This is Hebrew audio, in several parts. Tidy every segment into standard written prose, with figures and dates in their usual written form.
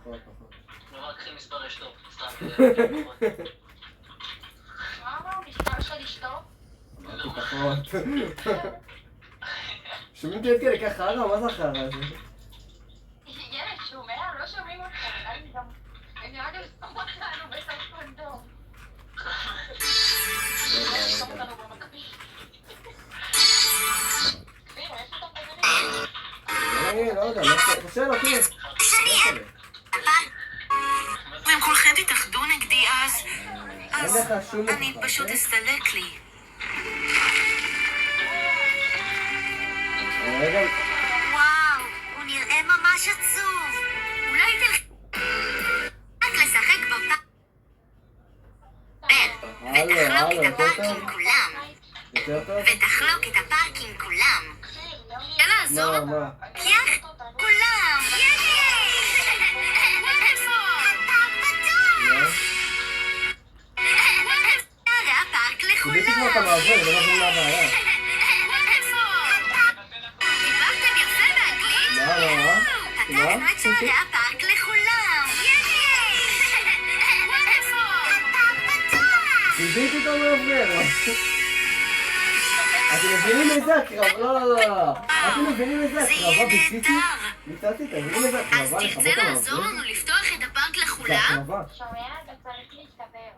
פחות. נאמר, קחי מספר אשתו, סתם. מה מספר של אשתו? אמרתי פחות. שומעים אותי כאלה ככה חרא? מה זה החרא הזה? ילד שומע? לא שומעים אותך. אני רק אסתום אותנו בסוף קונדום. אסתום אותנו במקביל. כפיר, איפה אתה מדבר? לא יודע, קשה לו, תראה. אם כולכם תתאחדו נגדי אז אין לך שום אני הוכחה, פשוט כן? אסתלק לי. רגע, וואו, הוא נראה ממש עצוב. אולי תלכי רק לשחק בפארק ותחלוק את הפארק עם כולם. יותר טוב? ותחלוק את הפארק עם כולם. אפשר לעזור? מה? יח, כולם. איפה? זה הפארק קיבלתי כבר את לכולם. המעבר, לא מבין מה הבעיה. איפה? דיברתם יפה באנגלית. פתחנו את שערי הפארק לכולם. איפה? קיבלתי את המעבר. אתם מבינים איזה הקרבה? לא. אתם מבינים איזה זה הקרבה יהיה ביציתי? נהדר. ביצעתי, אתם מבינים איזה אז הקרבה לכבות את תרצה לעזור המעבר? לנו לפתוח את הפארק זה לכולם? הקרבה. שומע? אתה צריך להסתבר.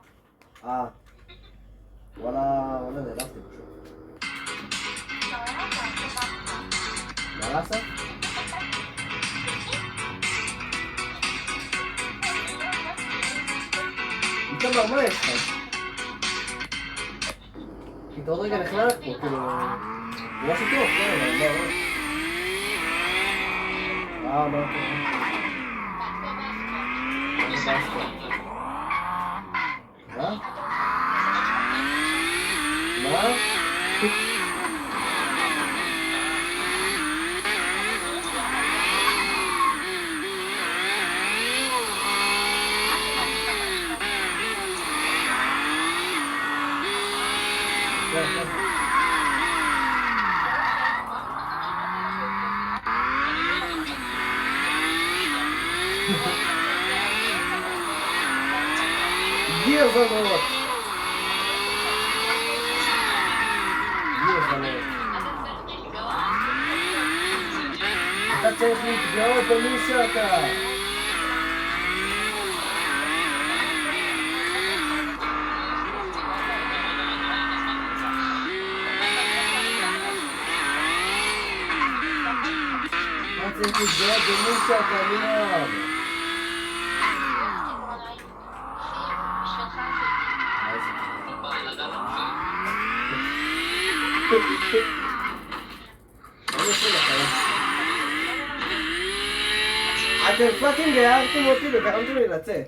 וואלה, נעלבתי פשוט. שומע? אתה עושה ככה. מה לעשות? איתמר, מה יש לך? כי אתה עוד רגע נכנס פה, כאילו... זה משהו טוב, כן, אבל לא. מה טוב. מה? מה? הגיע זמרות. אתה צריך להתגאות במי שאתה. אתה צריך להתגאות במי שאתה מיד. אתם פאקינג הערתם אותי וגרמתם לי לצאת.